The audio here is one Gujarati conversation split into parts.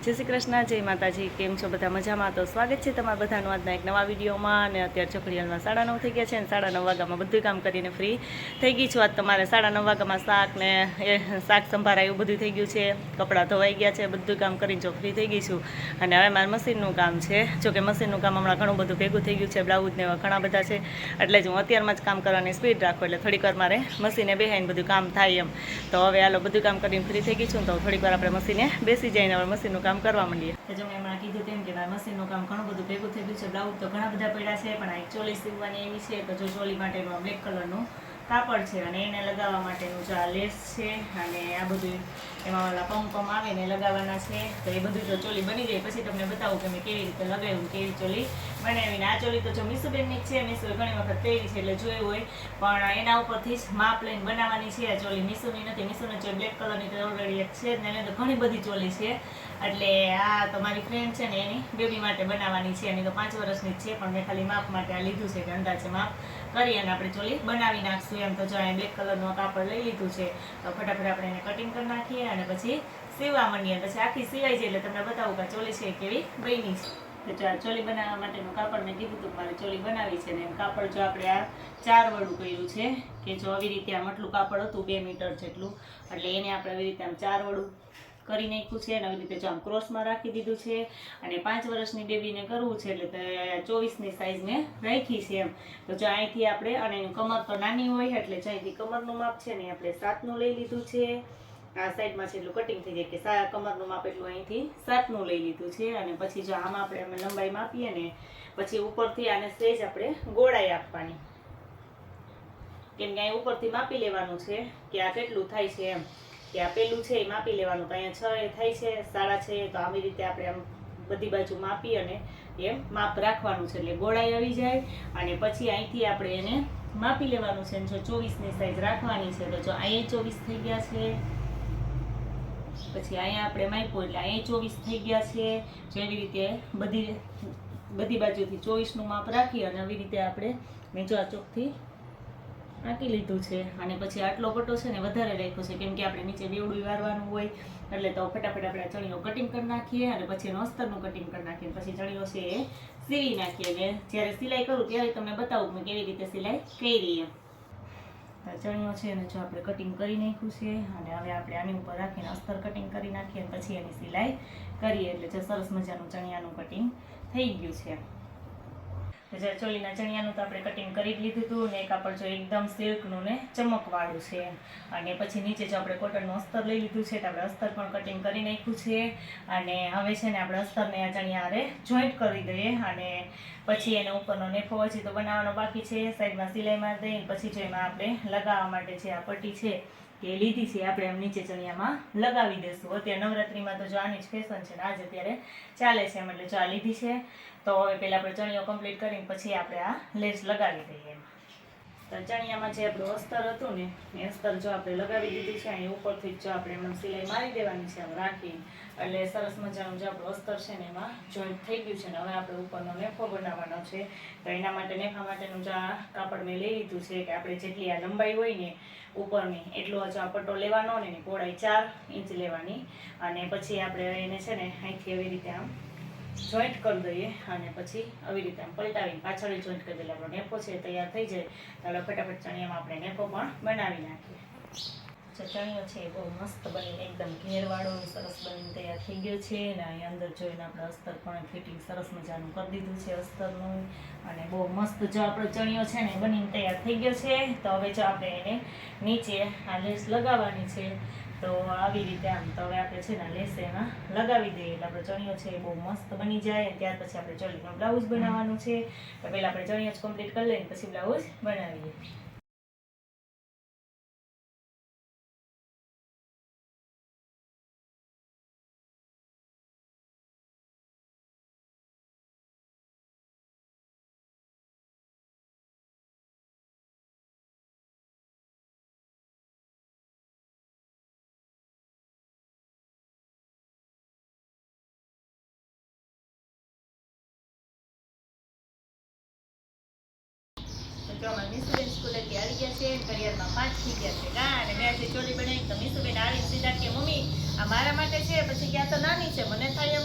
જય શ્રી કૃષ્ણ, જય માતાજી। કેમ છો બધા? મજામાં? તો સ્વાગત છે તમારા બધાનું આજના એક નવા વિડીયોમાં। અને અત્યારે ચોકડીયાલમાં 9:30 થઈ ગયા છે અને 9:30 વાગ્યામાં બધું કામ કરીને ફ્રી થઈ ગઈ છું। આજ તમારે 9:30 વાગ્યામાં શાક ને શાક સંભારા એવું બધું થઈ ગયું છે, કપડાં ધોવાઈ ગયા છે, બધું કામ કરીને જો ફ્રી થઈ ગઈ છું। અને હવે મારે મશીનનું કામ છે, જોકે મશીનનું કામ હમણાં ઘણું બધું ભેગું થઈ ગયું છે, બ્લાઉઝ ને ઘણા બધા છે, એટલે જ હું અત્યારમાં જ કામ કરવાની સ્પીડ રાખું, એટલે થોડીક વાર મારે મશીને બેહાઈને બધું કામ થાય એમ। તો હવે હાલો બધું કામ કરીને ફ્રી થઈ ગઈ છું, તો થોડીક વાર આપણે મશીને બેસી જઈને હવે મશીનનું કામ કરવા માંડીએ। જો મેં હમણાં કીધું તેમ કે મારા મશીનનું કામ ઘણું બધું ભેગું થઈ ગયું છે, બ્લાઉઝ તો ઘણા બધા પડ્યા છે, પણ આ એક ચોલી સીવવાની એવી છે, તો જો ચોલી માટેનું બ્લેક કલરનું કાપડ છે અને એને લગાવવા માટેનું જો આ લેસ છે અને આ બધું એમાં ઓલા પમ આવે ને લગાવવાના છે। તો એ બધું જો ચોલી બની જાય પછી તમને બતાવું કે મેં કેવી રીતે લગાવ્યું, કેવી ચોલી બનાવીને। આ ચોલી તો જો મીસુબેનની જ છે, મીસુએ ઘણી વખત પહેરી છે એટલે જોયું હોય, પણ એના ઉપરથી જ માપ લઈને બનાવવાની છે। આ ચોલી મીસુની નથી, મીસુની ચોલી બ્લેક કલરની તો ઓલરેડી એક છે ને, એને તો ઘણી બધી ચોલી છે, એટલે આ તો મારી ફ્રેન્ડ છે ને એની બેબી માટે બનાવવાની છે। એની તો 5 વર્ષની જ છે, પણ મેં ખાલી માપ માટે આ લીધું છે કે અંદાજે માપ કરી અને આપણે ચોલી બનાવી નાખશું એમ। તો જો આ બ્લેક કલરનું કાપડ લઈ લીધું છે, તો ફટાફટ આપણે એને કટિંગ કરી નાખીએ અને પછી સીવવા માંડીએ। પછી આખી સીવાઈ જાય એટલે તમને બતાવું કે ચોલી છે કેવી બની છે। તો આ ચોલી બનાવવા માટેનું કાપડ મેં કીધું હતું મારે ચોલી બનાવી છે ને, કાપડ જો આપણે આ 4 વડું કર્યું છે કે જો આવી રીતે આમ આટલું કાપડ હતું 2 મીટર જેટલું, એટલે એને આપણે આવી રીતે આમ 4 વડું કરી નાખ્યું છે અને આવી રીતે જો આમ ક્રોસમાં રાખી દીધું છે। અને 5 વર્ષની બેબીને કરવું છે એટલે 24ની સાઈઝ મેં રાખી છે એમ। તો જો અહીંથી આપણે, અને એનું કમર તો નાની હોય એટલે જો અહીંથી કમરનું માપ છે ને આપણે 7નું લઈ લીધું છે। આ સાઈડમાં છે એટલું કટિંગ થઈ જાય કે કમરનું માપ એટલું અહીંથી 7નું લઈ લીધું છે। અને પછી જો આમાં આપણે અમે લંબાઈ માપીએ ને, પછી ઉપરથી આને સેજ આપણે ગોળાઈ આપવાની, કેમ કે અહીં ઉપરથી માપી લેવાનું છે કે આ કેટલું થાય છે એમ, કે આ પેલું છે એ માપી લેવાનું, તો અહીંયા 6 થાય છે, 6.5, તો આવી રીતે આપણે આમ બધી બાજુ માપી અને એમ માપ રાખવાનું છે એટલે ગોળાઈ આવી જાય। અને પછી અહીંથી આપણે એને માપી લેવાનું છે, જો 24ની સાઈઝ રાખવાની છે, તો જો અહીંયા 24 થઈ ગયા છે, પછી અહીંયા આપણે માપ્યું એટલે અહીંયા 24 થઈ ગયા છે। જેવી રીતે બધી બાજુથી 24નું માપ રાખી અને આવી રીતે આપણે મેં જો આ ચોકથી આંકી લીધું છે। અને પછી આટલો પટ્ટો છે ને વધારે રાખ્યો છે, કેમ કે આપણે નીચે બેવડું વારવાનું હોય, એટલે તો ફટાફટ આપણે ચણીઓ કટિંગ કરી નાખીએ અને પછી એનું અસ્તરનું કટિંગ કરી નાખીએ, પછી ચણીઓ છે એ સીવી નાખીએ। અને જ્યારે સિલાઈ કરું ત્યારે તમને બતાવું મેં કેવી રીતે સિલાઈ કરી એમ। ચણીઓ છે એને જો આપણે કટિંગ કરી નાખ્યું છે અને હવે આપણે આની ઉપર રાખીને અસ્તર કટિંગ કરી નાખીએ અને પછી એની સિલાઈ કરીએ, એટલે જો સરસ મજાનું ચણિયાનું કટિંગ થઈ ગયું છે। જ્યારે ચોલીના ચણિયાનું તો આપણે કટિંગ કરી જ લીધું હતું ને, કાપડ જો એકદમ સિલ્કનું ને ચમકવાળું છે। અને પછી નીચે જો આપણે કોટનનું અસ્તર લઈ લીધું છે, તો આપણે અસ્તર પણ કટિંગ કરી નાખ્યું છે। અને હવે છે ને આપણે અસ્તરને આ ચણિયા હારે જોઈન્ટ કરી દઈએ અને પછી એને ઉપરનો નેફો હજી તો બનાવવાનો બાકી છે, સાઈડમાં સિલાઈ મારી દઈએ। પછી જો એમાં આપણે લગાવવા માટે છે આ પટ્ટી છે એ લીધી છે, આપણે આમ નીચે ચણિયામાં લગાવી દઈશું। અત્યારે નવરાત્રિમાં તો જો આની જ ફેશન છે ને આજ અત્યારે ચાલે છે એમ, એટલે જો આ લીધી છે। તો હવે પહેલાં આપણે ચણિયો કમ્પ્લીટ કરીને પછી આપણે આ લેસ લગાવી દઈએ। તો ચણિયામાં જે આપણું અસ્તર હતું ને એ અસ્તર જો આપણે લગાવી દીધું છે, અહીં ઉપરથી જો આપણે એમાં સિલાઈ મારી દેવાની છે આમ રાખીને, એટલે સરસ મજાનું જે આપણું અસ્તર છે ને એમાં જોઈન્ટ થઈ ગયું છે ને। હવે આપણે ઉપરનો નેફો બનાવવાનો છે, તો એના માટે નેફા માટેનું જો આ કાપડ મેં લઈ લીધું છે કે આપણે જેટલી આ લંબાઈ હોય ને ઉપરની એટલો જ આ પટ્ટો લેવાનો ને એની પહોળાઈ 4 ઇંચ લેવાની। અને પછી આપણે એને છે ને અહીંથી એવી રીતે આમ જોઈન્ટ કરી દઈએ અને પછી આવી રીતે આમ પલટાવીને પાછળ જોઈન્ટ કરી દઈએ, આપણો નેફો છે તૈયાર થઈ જાય। તો ફટાફટ ચણિયામાં આપણે નેફો પણ બનાવી નાખીએ। ચણિયો છે એ બહુ મસ્ત બનીને એકદમ ઘેરવાળો સરસ બનીને તૈયાર થઈ ગયો છે। અને અહીં અંદર જોઈને આપણે અસ્તર પણ ફિટિંગ સરસ મજાનું કરી દીધું છે અસ્તરનું, અને બહુ મસ્ત જો આપણો ચણિયો છે ને બનીને તૈયાર થઈ ગયો છે। તો હવે જો આપણે એને નીચે આ લેસ લગાવવાની છે, તો આવી રીતે આમ, તો હવે આપણે છે ને લેસ એમાં લગાવી દઈએ એટલે આપણો ચણિયો છે એ બહુ મસ્ત બની જાય। ત્યાર પછી આપણે ચોલીનું બ્લાઉઝ બનાવવાનું છે, તો પહેલાં આપણે ચણિયો જ કમ્પ્લીટ કરી લઈએ પછી બ્લાઉઝ બનાવીએ। જો અમારે મીસુબેન સ્કૂલેથી આવી ગયા છે, ઘડિયાળમાં 5 થઈ ગયા છે કા, અને મેં આજે ચોલી બનાવી તો મીસુબેન આવીને સીધા કે મમ્મી આ મારા માટે છે, પછી ક્યાં તો નાની છે, મને થાય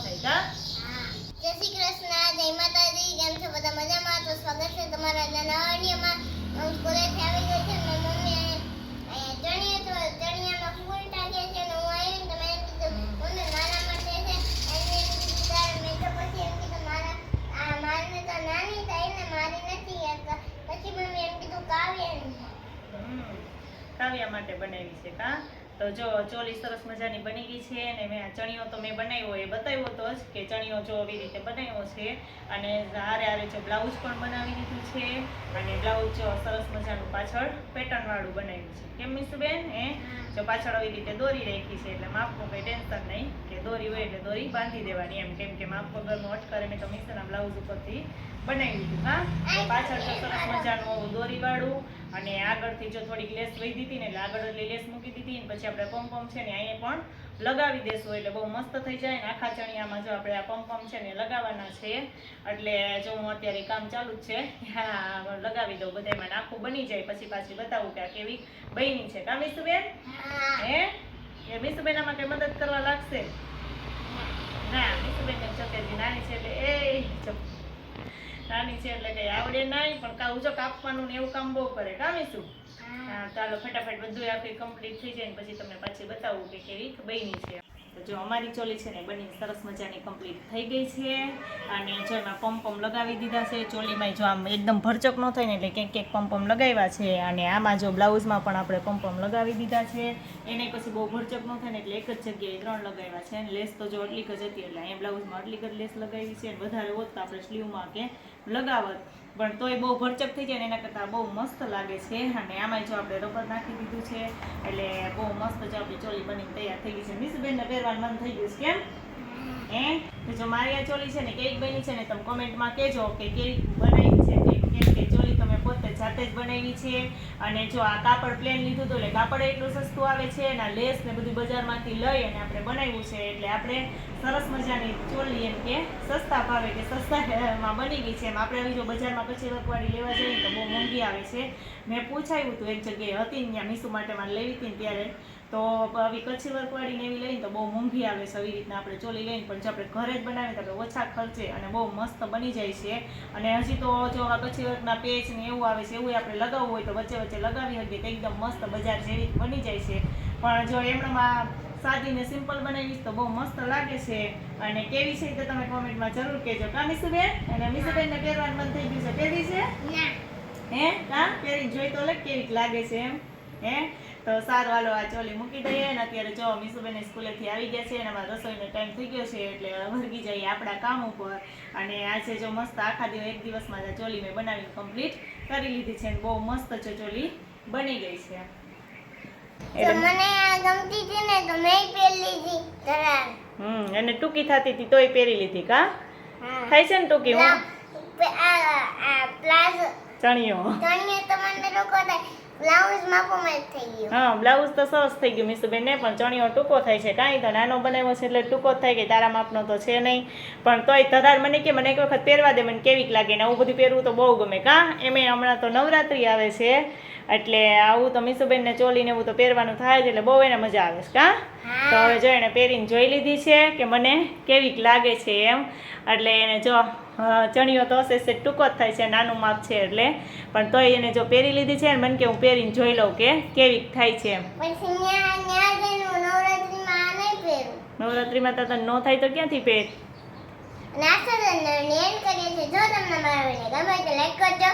થાય કા. જય શ્રી કૃષ્ણ, જય માતાજી. કેમ છો બધા મજામાં? તો સ્વાગત છે તમારા નવા વિડીયોમાં. હું સ્કૂલેથી આવી ગઈ છું અને મમ્મી ચણિયામાં ફૂલ ટાંગ્યા છે અને હું આવી ને તમે એમ કીધું મમ્મી મારા માટે છે એમને એમ કીધું તારે મેં તો પછી એમ કીધું મારને તો નાની થાય ને મારી નથી યાર. પછી મમ્મી એમ કીધું કાવ્યા માટે બનાવી છે કા. તો જો ચોલી સરસ મજાની બની ગઈ છે અને મેં આ ચણિયો તો મેં બનાવ્યો એ બતાવ્યો તો જ કે ચણિયો જો આવી રીતે બનાવ્યો છે અને હારે જો બ્લાઉઝ પણ બનાવી દીધું છે અને બ્લાઉઝ જો સરસ મજાનું પાછળ પેટર્ન વાળું બનાવ્યું છે. કેમ મીસુબેન? જો પાછળ આવી રીતે દોરી રાખી છે એટલે માપનું કંઈ ટેન્શન નહીં કે દોરી હોય એટલે દોરી બાંધી દેવાની એમ. કેમ કે માપ વગરનું અટકરે મેં તો મીસુના બ્લાઉઝ ઉપરથી બનાવી દીધું હા. પાછળ તો સરસ મજાનું દોરી વાળું અને આગળથી જો થોડીક લેસ વહી દીધી ને એટલે આગળ એટલી લેસ મૂકી દીધી ને પછી આપણે પમ છે ને અહીંયા પણ લગાવી દેશું એટલે બહુ મસ્ત થઈ જાય ને. આખા ચણિયામાં જો આપણે આ પમ છે ને લગાવવાના છે એટલે જો હું અત્યારે કામ ચાલુ જ છે હા લગાવી દઉં બધામાં આખું બની જાય પછી પાછી બતાવું કે આ કેવી બની છે કા મીસુબેન? હે એ મીસુબેન આમાં કઈ મદદ કરવા લાગશે ના? મીસુબેન ચકેજી નાની છે એટલે નાની છે એટલે કઈ આવડે નહીં પણ કાવું જો કાપવાનું ને એવું કામ બહુ કરે કા મીસુ? હા ચાલો ફટાફટ બધું આખી કમ્પ્લીટ થઈ જાય ને પછી તમને પાછી બતાવું કે કેવી બની છે. તો જો અમારી ચોલી છે ને બની સરસ મજાની કમ્પ્લીટ થઈ ગઈ છે અને જો એમાં પમ લગાવી દીધા છે. ચોલીમાં જો આમ એકદમ ભરચક ન થાય ને એટલે ક્યાંક પમ લગાવ્યા છે અને આમાં જો બ્લાઉઝમાં પણ આપણે પમ લગાવી દીધા છે. એને પછી બહુ ભરચક ન થાય ને એટલે એક જ જગ્યાએ 3 લગાવ્યા છે અને લેસ તો જો એટલીક જ હતી એટલે અહીંયા બ્લાઉઝમાં એટલીક જ લેસ લગાવી છે. વધારે હોત તો આપણે સ્લીવમાં કે લગાવત પણ તોય બહુ ભરચક થઈ જાય ને એના કરતાં બહુ મસ્ત લાગે છે. અને આમાં જો આપણે રબર નાખી દીધું છે એટલે બહુ મસ્ત જો આપણી ચોલી બની તૈયાર થઈ ગઈ છે. મીસુબેનને પહેરવાનું મન થઈ ગયું છે કેમ? તો જો મારી આ ચોલી છે ને કેવી બની છે ને તમે કોમેન્ટમાં કહેજો કે કેવી બનાવી છે. કેમ કે ચોલી તમે પોતે જાતે જ બનાવી છે અને જો આ કાપડ પ્લેન લીધું હતું એટલે કાપડ એટલું સસ્તું આવે છે અને લેસ ને બધું બજારમાંથી લઈ અને આપણે બનાવ્યું છે એટલે આપણે સરસ મજાની ચોલી એમ કે સસ્તા ભાવે કે સસ્તામાં બની ગઈ છે. એમ આપણે આવી જો બજારમાં કચ્છી વર્કવાળી લેવા જઈએ તો બહુ મોંઘી આવે છે. મેં પૂછાયું હતું એક જગ્યાએ હતી ને ત્યાં મીસુ માટે મારે લેવી હતી ને ત્યારે તો આવી કચ્છી વર્કવાળી ને એવી લઈને તો બહુ મોંઘી આવે છે. આવી રીતના આપણે ચોલી લઈને પણ જો આપણે ઘરે જ બનાવીએ તો આપણે ઓછા ખર્ચે અને બહુ મસ્ત બની જાય છે. અને હજી તો જો આ કચ્છી વર્કના પેચ ને એવું આવે છે એવું આપણે લગાવવું હોય તો વચ્ચે વચ્ચે લગાવી શકીએ તો એકદમ મસ્ત બજાર જેવી બની જાય છે. પણ જો એમણામાં સાદી ને સિમ્પલ બનાવીશ તો બહુ મસ્ત લાગે છે. અને કેવી છે તો તમે કોમેન્ટમાં જરૂર કહેજો કા મીસુબેન? અને મીસુબેનને પહેરવાનું મન થઈ ગયું છે. પહેરી છે હે કા? પહેરી જોઈ તો લે કેવી લાગે છે એમ હે. તો સારું હાલો આ ચોલી મૂકી દઈએ અને અત્યારે જો મીસુબેન સ્કૂલેથી આવી ગયા છે અને અમારા રસોઈનો ટાઈમ થઈ ગયો છે એટલે વર્ગી જઈએ આપણા કામ ઉપર. અને આજે જો મસ્ત આખા એક દિવસમાં આ ચોલી મેં બનાવીને કમ્પ્લીટ કરી લીધી છે અને બહુ મસ્ત ચોલી બની ગઈ છે. તો મને આ ગમતી હતી ને તો મેં પહેરી લીધી તરાર. અને ટૂંકી થતી હતી તોય પહેરી લીધી કા? થાય છે ને ટૂંકી? હું પ્લાઝો ચણિયો તો મને રોકો થાય બ્લાઉઝ માપોમાં થઈ ગયું. હા બ્લાઉઝ તો સરસ થઈ ગયું મીસુબેન ને પણ ચણિયો ટૂંકો થાય છે. કાંઈ તો નાનો બનાવ્યો છે એટલે ટૂંકો જ થાય કે તારા માપનો તો છે નહીં પણ તોય તરાર મને કે મને એક વખત પહેરવા દે મને કેવીક લાગે ને આવું બધું પહેરવું તો બહુ ગમે કા? એમે હમણાં તો નવરાત્રી આવે છે એટલે આવું તો મીસુબેનને ચોલીને એવું તો પહેરવાનું થાય જ એટલે બહુ એને મજા આવે છે કા? તો હવે જો એને પહેરીને જોઈ લીધી છે કે મને કેવીક લાગે છે એમ. એટલે એને જો ચણિયો તો હશે ટૂંકો જ થાય છે નાનું માપ છે એટલે પણ તોય એને જો પહેરી લીધી છે ને મને કે હું પહેરીને જોઈ લઉં કે કેવીક થાય છે એમ. નવરાત્રીમાં તો તને ન થાય તો ક્યાંથી પહેર? જો તમને મારો વિડીયો ગમે તો લાઈક કરજો